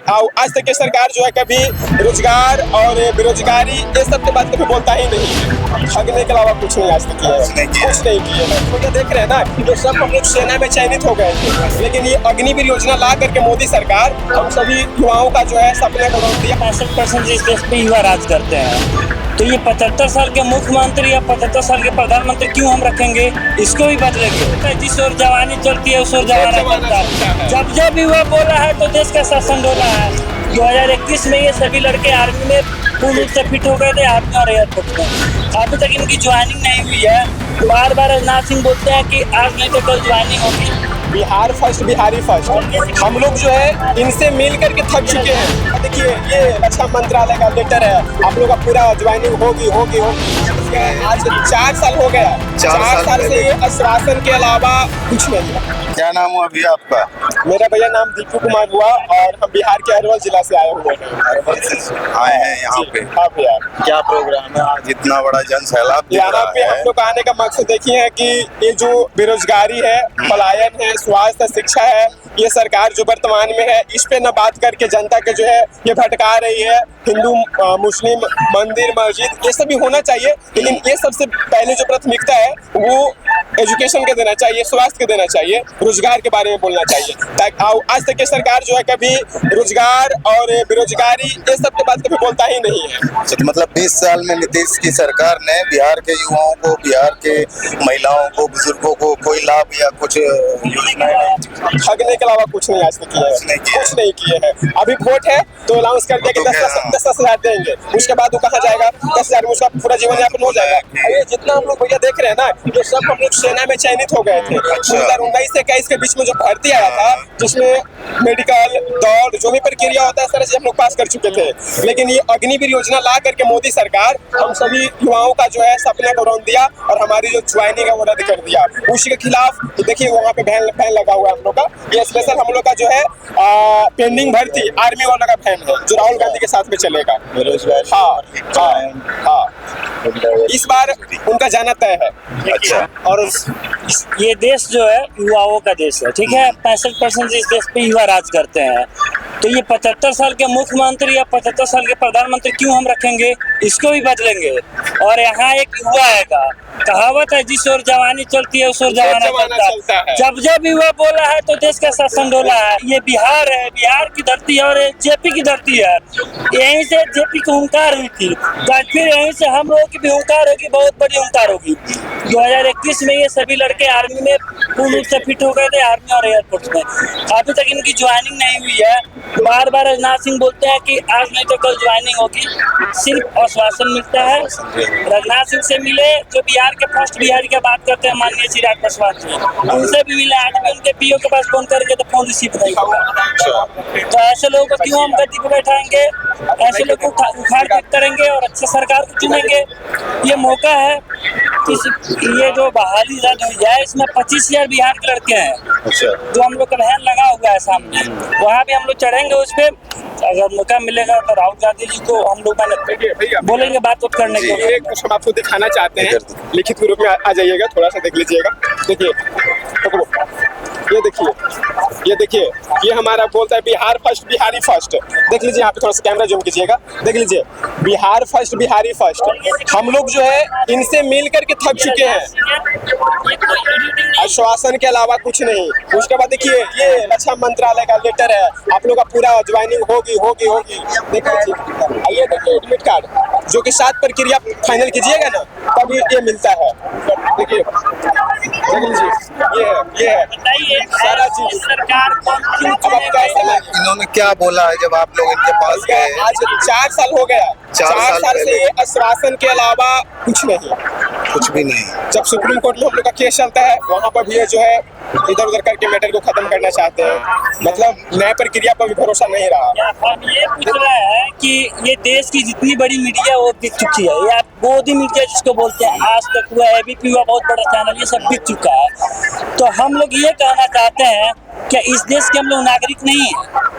आज तक की सरकार जो है कभी रोजगार और बेरोजगारी ये सब के बात कभी बोलता ही नहीं है। ठगने के अलावा कुछ नहीं आज तक किया है, कुछ नहीं किए हैं। तो ये देख रहे हैं ना कि सब हम लोग सेना में चयनित हो गए थे, लेकिन ये अग्निवीर योजना ला करके मोदी सरकार हम सभी युवाओं का जो है सपने को रोक दिया। 65% इस देश पे युवा राज करते हैं, तो ये 75 साल के मुख्यमंत्री या 75 साल के प्रधानमंत्री क्यों हम रखेंगे? इसको भी बदलेंगे। जिस ओर जवानी चलती है उस ओर जमाना चलता है। जब जब युवा बोला है तो देश का शासन डोला है। 2021 में ये सभी लड़के आर्मी में पूर्ण रूप से फिट हो गए थे, आर्मी और एयरफोर्स में। अभी तक इनकी ज्वाइनिंग नहीं हुई है। बार बार राजनाथ सिंह बोलते हैं कि आज नहीं तो कल ज्वाइनिंग होगी। Bihar first, Bihari first. हम लोग जो है इनसे मिल करके थक चुके हैं। देखिए ये रक्षा मंत्रालय का लेटर है, आप लोग का पूरा ज्वाइनिंग होगी होगी होगी। आज 4 साल हो गया, 4 साल से ये आश्वासन के अलावा कुछ नहीं है। क्या नाम हुआ अभी आपका? मेरा भैया नाम दीपू कुमार हुआ और हम बिहार के अरवल जिला से आए हुए हैं। आए हैं यहाँ पे? हाँ भैया। क्या प्रोग्राम है आज इतना बड़ा जन सैलाब दिख यहाँ रहा पे हम है? लोग आने का मकसद देखिए है कि ये जो बेरोजगारी है, पलायन है, स्वास्थ्य, शिक्षा है, ये सरकार जो वर्तमान में है इस पे न बात करके जनता के जो है ये भटका रही है। हिंदू मुस्लिम मंदिर मस्जिद ये सब भी होना चाहिए, लेकिन ये सबसे पहले जो प्राथमिकता है वो एजुकेशन के देना चाहिए, स्वास्थ्य के देना चाहिए, रोजगार के बारे में बोलना चाहिए। आज तक की सरकार जो है कभी रोजगार और बेरोजगारी ये सब के बात कभी बोलता ही नहीं है। तो मतलब 20 साल में नीतीश की सरकार ने बिहार के युवाओं को, बिहार के महिलाओं को, बुजुर्गों को कोई लाभ या कुछ योजनाएं ठगने के अलावा कुछ नहीं आज तक किया है, कुछ नहीं किए हैं। अभी वोट है तो अनाउंस कर दिया कि 10 हजार देंगे, उसके बाद वो कहाँ जाएगा? 10,000 में उसका पूरा जीवन यापन हो जाएगा। ये जितना हम लोग भैया देख रहे हैं ना, ये सब हम लोग सेना में चयनित हो गए थे। 2019 से 21 के बीच में जो भर्ती आया था, जिसमें मेडिकल, दौड़, जो भी प्रक्रिया होता है इस तरह से हम लोग पास कर चुके थे। लेकिन ये अग्निवीर योजना ला करके मोदी सरकार हम सभी युवाओं का जो है सपने को रोक दिया और हमारी जो ज्वाइनिंग है वो रद्द कर दिया। उसी के खिलाफ देखिए वहाँ पे वैन लगा हुआ है हम लोग का। ये स्पेशल हम लोग का जो है पेंडिंग भर्ती आर्मी वाला का वैन है जो राहुल गांधी के साथ में चलेगा। हाँ हाँ हाँ, इस बार उनका जाना तय है। अच्छा। और ये देश जो है युवाओं का देश है, ठीक है। 65% इस देश पे युवा राज करते हैं, तो ये 75 साल के मुख्यमंत्री या 75 साल के प्रधानमंत्री क्यों हम रखेंगे? इसको भी बदलेंगे। और यहाँ एक युवा आएगा, कहावत है जिस ओर जवानी चलती है उस ओर जमाना चलता है। जब जब युवा बोला है तो देश का शासन डोला है। ये बिहार है, बिहार की धरती है और जेपी की धरती है। यहीं से जेपी की हुंकार हुई थी, फिर यहीं से हम लोगों की भी हुंकार होगी, बहुत बड़ी हुंकार होगी। 2021 में ये सभी लड़के आर्मी में पूर्ण रूप से फिट हो गए थे, आर्मी और एयरफोर्स में। अभी तक इनकी ज्वाइनिंग नहीं हुई है। बार बार राजनाथ सिंह बोलते हैं कि आज नहीं तो कल ज्वाइनिंग होगी। सिर्फ आश्वासन मिलता है। राजनाथ सिंह से मिले जो बिहार के फर्स्ट बिहारी की बात करते हैं, माननीय चिराग पासवान जी, उनसे भी मिले। आज भी उनके पीओ के पास फोन करके तो फोन रिसीव नहीं होगा। तो ऐसे लोगों को क्यों हम गद्दी पे बैठाएंगे? ऐसे लोग को उखाड़ फेंक करेंगे और अच्छे सरकार को चुनेंगे। ये मौका है कि ये जो बहाली रद्द हुई है इसमें 25,000 बिहार के लड़के हैं। अच्छा। जो हम लोग का वैन लगा हुआ है सामने, वहाँ भी हम लोग चढ़ेंगे उस पे। अगर मौका मिलेगा तो राहुल गांधी जी को हम लोग बोलेंगे बात करने के लिए। कुछ हम आपको दिखाना चाहते हैं, लिखित रूप में आ जाइएगा, थोड़ा सा देख लीजिएगा। देखिए ये देखिए ये हमारा बोलता है बिहार फर्स्ट, बिहारी फर्स्ट। देख लीजिए यहाँ पे थोड़ा सा कैमरा जूम कीजिएगा, देख लीजिए बिहार फर्स्ट, बिहारी फर्स्ट। हम लोग जो है इनसे मिल करके थक चुके हैं, आश्वासन के अलावा कुछ नहीं। उसके बाद देखिए ये रक्षा मंत्रालय का लेटर है, आप लोग का पूरा ज्वाइनिंग होगी होगी होगी। देख लीजिए ये देखिए एडमिट कार्ड जो कि 7 प्रक्रिया फाइनल कीजिएगा ना तभी ये मिलता है। देखिए ये है सारा चीज। सरकार अब आप कैसे इन्होंने क्या बोला है जब आप लोग इनके पास गए? आज 4 साल हो गया, 4 साल से आश्वासन के अलावा कुछ नहीं, कुछ भी नहीं। जब सुप्रीम कोर्ट में हम लोग का केस चलता है वहाँ पर भी ये जो है इधर उधर करके मैटर को खत्म करना चाहते हैं। मतलब नए प्रक्रिया पर भी भरोसा नहीं रहा। हम ये पूछ रहे हैं कि ये देश की जितनी बड़ी मीडिया वो बिक चुकी है, या गोदी मीडिया जिसको बोलते हैं, आज तक हुआ, एबीपी हुआ, बहुत बड़ा चैनल, ये सब बिक चुका है। तो हम लोग ये कहना चाहते हैं क्या इस देश के हम लोग नागरिक नहीं है?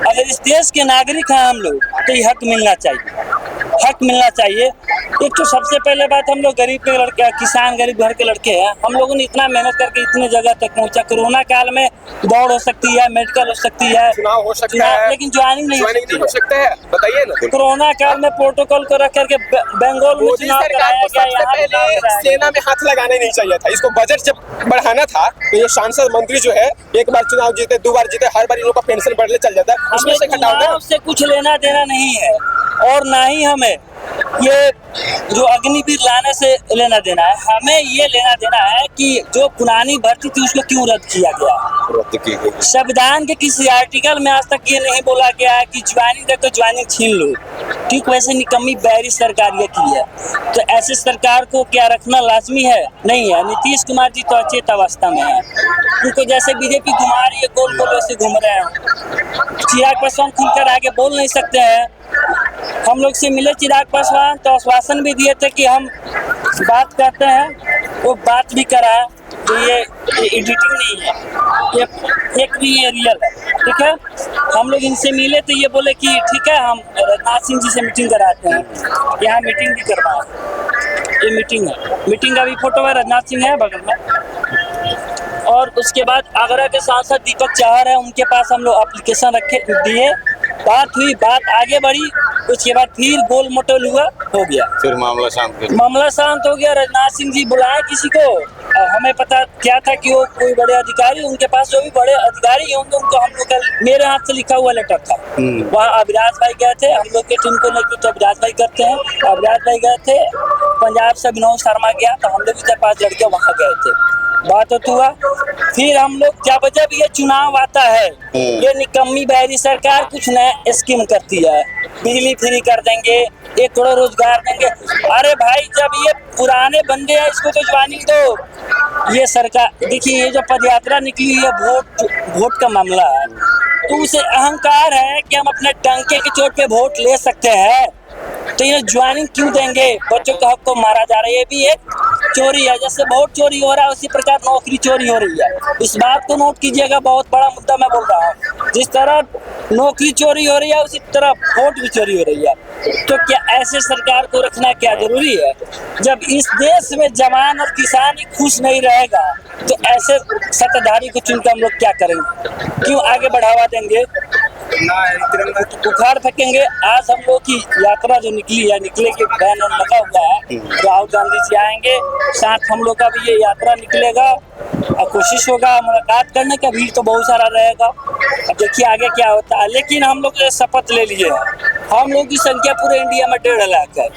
अगर इस देश के नागरिक हैं हम लोग तो ये हक मिलना चाहिए। हक मिलना चाहिए। एक तो सबसे पहले बात, हम लोग गरीब के लड़के, किसान गरीब घर के लड़के हैं, हम लोगों ने इतना मेहनत करके इतने जगह तक पहुंचा। कोरोना काल में दौड़ हो सकती है, मेडिकल हो सकती है, चुनाव हो सकता है, लेकिन ज्वाइनिंग नहीं हो सकता है। बताइए ना, कोरोना काल में प्रोटोकॉल को रख करके बंगाल में मोदी चुनाव सरकार कराया को गया, सबसे यहाँ भी चुनाव पहले कराया गया। सेना में हाथ लगाना नहीं चाहिए था। इसको बजट जब बढ़ाना था तो ये सांसद मंत्री जो है, एक बार चुनाव जीते, 2 बार जीते, हर बार इन लोगों का पेंशन बढ़ने चल जाता है, उसमें से घटाओ ना। उससे कुछ लेना देना नहीं है, और ना ही हमें ये जो अग्निवीर लाने से लेना देना है। हमें ये लेना देना है कि जो पुरानी भर्ती थी उसको क्यों रद्द किया गया। संविधान के किसी आर्टिकल में आज तक ये नहीं बोला गया है कि ज्वाइनिंग दे तो ज्वाइनिंग छीन लो। ठीक वैसे निकम्मी बैरी सरकार ये की है, तो ऐसे सरकार को क्या रखना लाजमी है? नहीं है। नीतीश कुमार जी तो अचेत अवस्था में है, उनको जैसे बीजेपी घुमा रही है गोल गोल वैसे घूम रहे हैं। चिराग पासवान खुलकर आगे बोल नहीं सकते हैं। हम लोग से मिले चिराग पासवान तो आश्वासन भी दिए थे कि हम बात करते हैं, वो बात भी करा। तो ये एडिटिंग नहीं है, ये एक भी ये रियल है। ठीक है, हम लोग इनसे मिले तो ये बोले कि ठीक है हम राजनाथ सिंह जी से मीटिंग कराते हैं, यहाँ मीटिंग भी करवाए। ये मीटिंग है, मीटिंग का भी फोटो है, राजनाथ सिंह है बगल में। और उसके बाद आगरा के सांसद दीपक चाहर है, उनके पास हम लोग एप्लीकेशन रखे दिए, बात हुई, बात आगे बढ़ी, उसके बाद फिर गोल मटोल हुआ, हो गया, फिर मामला शांत हो गया। राजनाथ सिंह जी बुलाए किसी को, हमें पता क्या था कि वो कोई बड़े अधिकारी, उनके पास जो भी बड़े अधिकारी होंगे उनको हम लोग का मेरे हाथ से लिखा हुआ लेटर था। वहाँ अभिराज भाई गए थे, हम लोग के टीम को नेतृत्व अभिराज भाई करते हैं, अभिराज भाई गए थे। पंजाब से विनोद शर्मा गया, तो हम लोग भी 4-5 लड़के वहाँ गए थे, बात होती हुआ। फिर हम लोग जब ये चुनाव आता है, ये निकम्मी बैरी सरकार कुछ नया स्कीम करती है, बिजली फ्री कर देंगे, 1 करोड़ रोजगार देंगे। अरे भाई, जब ये पुराने बंदे हैं इसको तो ज्वाइनिंग दो। ये सरकार देखिए, ये जो पदयात्रा निकली है वोट का मामला है, तो उसे अहंकार है कि हम अपने टंके के चोट पे वोट ले सकते हैं, तो ये ज्वाइनिंग क्यों देंगे? बच्चों के हक को मारा जा रहा है, ये भी एक चोरी है। जैसे वोट चोरी हो रहा है उसी प्रकार नौकरी चोरी हो रही है। इस बात को नोट कीजिएगा, बहुत बड़ा मुद्दा मैं बोल रहा हूँ। जिस तरह नौकरी चोरी हो रही है उसी तरह वोट भी चोरी हो रही है। तो क्या ऐसे सरकार को रखना क्या जरूरी है? जब इस देश में जवान और किसान ही खुश नहीं रहेगा तो ऐसे सत्ताधारी को चुनकर हम लोग क्या करेंगे? क्यों आगे बढ़ावा देंगे? बुखार फेंकेंगे। आज हम लोग की यात्रा जो निकली है, निकले के बैन लगा हुआ है, राहुल गांधी जी आएंगे, साथ हम लोग का भी ये यात्रा निकलेगा और कोशिश होगा मुलाकात करने का। भीड़ तो बहुत सारा रहेगा, अब देखिए आगे क्या होता है। लेकिन हम लोग शपथ ले लिए हैं, हम लोग की संख्या पूरे इंडिया में 1.5 लाख है,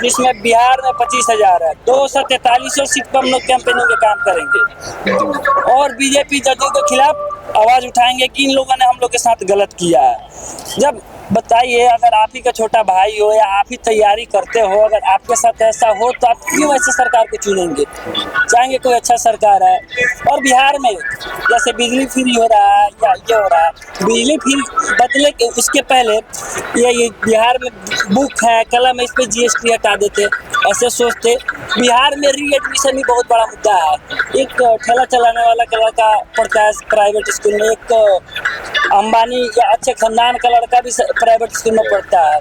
जिसमें बिहार में 25,000 है। 243 सीट पर हम लोग कैंपेनिंग के काम करेंगे और बीजेपी जदयू के खिलाफ आवाज उठाएंगे कि इन लोगों ने हम लोग के साथ गलत किया है। जब बताइए, अगर आप ही का छोटा भाई हो या आप ही तैयारी करते हो, अगर आपके साथ ऐसा हो तो आप क्यों ऐसे सरकार को चुनेंगे? चाहेंगे कोई अच्छा सरकार है। और बिहार में जैसे बिजली फ्री हो रहा है या ये हो रहा है, बिजली फ्री बदले के उसके पहले ये बिहार में बुक है, कलम है, इस पर GST हटा देते, ऐसे सोचते। बिहार में री एडमिशन भी बहुत बड़ा मुद्दा है। एक ठेला चलाने वाला लड़का पढ़ता है प्राइवेट स्कूल में, एक अंबानी या अच्छे खानदान का लड़का भी प्राइवेट स्कूल में पढ़ता है।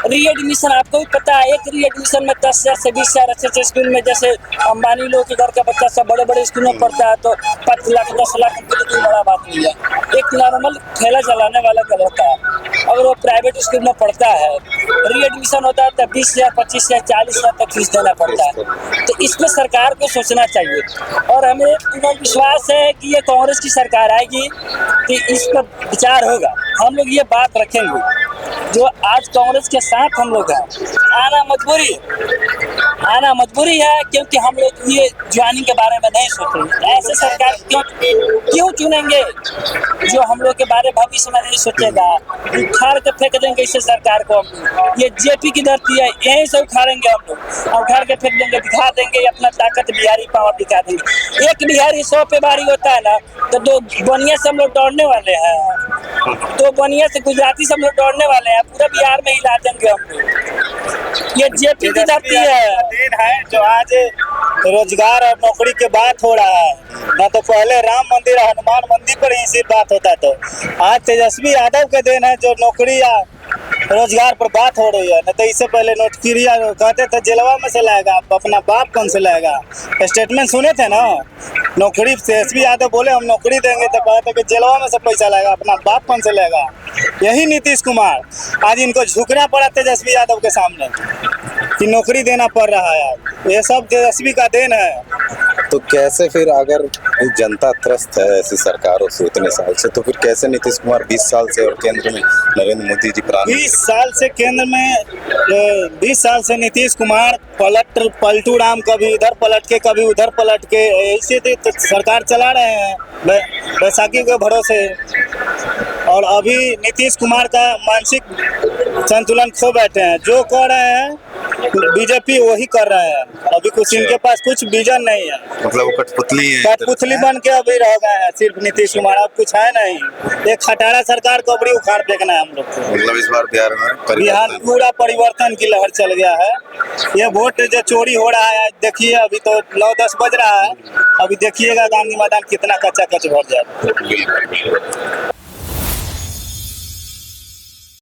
री एडमिशन आपको भी पता है, एक री एडमिशन में 10,000 से 20,000 अच्छे स्कूल में, जैसे अंबानी लोग के घर का बच्चा सब बड़े बड़े स्कूल में पढ़ता है, तो 5 लाख 10 लाख रुपये तो कोई बड़ा बात नहीं है। एक नॉर्मल ठेला चलाने वाला का लड़का अगर वो प्राइवेट स्कूल में पढ़ता है, री एडमिशन होता है तो 20,000 25,000 40,000 तक फीस देना पड़ता है। तो इसमें सरकार को सोचना चाहिए और हमें पूरा विश्वास है कि ये कांग्रेस की सरकार आएगी कि इस पर विचार होगा। हम लोग ये बात रखेंगे, जो आज कांग्रेस के साथ हम लोग हैं, आना मजबूरी है, क्योंकि हम लोग ये ज्वाइनिंग के बारे में नहीं सोच रहे। ऐसे सरकार क्यों चुनेंगे जो हम लोग के बारे भविष्य में नहीं सोचेगा? उखाड़ के फेंक देंगे इसे सरकार को। ये जेपी की धरती है, यहीं से उखाड़ेंगे हम लोग, उखाड़ के फेंक देंगे, दिखा देंगे अपना ताकत, बिहारी पावर दिखा देंगे। एक बिहारी 100 पे भारी होता है ना, तो 2 बनिया से हम लोग दौड़ने वाले हैं, 2 बनिया से गुजराती से हम लोग दौड़ने वाले हैं, पूरा बिहार में हिला देंगे हम लोग। ये जेपी की धरती है जो आज रोजगार और नौकरी की बात हो रहा है। ना तो पहले राम मंदिर और हनुमान मंदिर पर ही सिर्फ बात होता, तो आज तेजस्वी यादव के देन है जो नौकरी या रोजगार पर बात हो रही है। नहीं तो इससे पहले नौकरी कहते थे जेलवा में से लाएगा, अपना बाप कौन से लाएगा। स्टेटमेंट सुने थे ना, नौकरी से एसपी यादव बोले हम नौकरी देंगे, तो कहते कि जेलवा में से पैसा लाएगा, अपना बाप कौन से लाएगा। यही नीतीश कुमार, आज इनको झुकना पड़ा तेजस्वी यादव के सामने कि नौकरी देना पड़ रहा है। ये सब तेजस्वी का देन है। तो कैसे फिर अगर जनता त्रस्त है ऐसी सरकारों से इतने साल से, तो फिर कैसे नीतीश कुमार 20 साल से और केंद्र में नरेंद्र मोदी जी 20 साल से केंद्र में 20 साल से नीतीश कुमार पलटू राम कभी इधर पलट के कभी उधर पलट के ऐसे तो सरकार चला रहे हैं बैसाखी के भरोसे। और अभी नीतीश कुमार का मानसिक संतुलन खो बैठे हैं। जो कर रहे हैं बीजेपी वही कर रहे हैं। अभी कुछ इनके पास कुछ विजन नहीं है, मतलब वो कठपुतली है, कठपुतली बन के अभी रह गए हैं सिर्फ नीतीश कुमार। अब कुछ है नहीं। एक खटारा सरकार को अभी उखाड़ फेंकना है हम लोग को। मतलब इस बार बिहार में पूरा परिवर्तन की लहर चल गया है। ये वोट जो चोरी हो रहा है, देखिए अभी तो 9-10 बज रहा है, अभी देखिएगा गांधी मैदान कितना कच्चा कच भर जाए।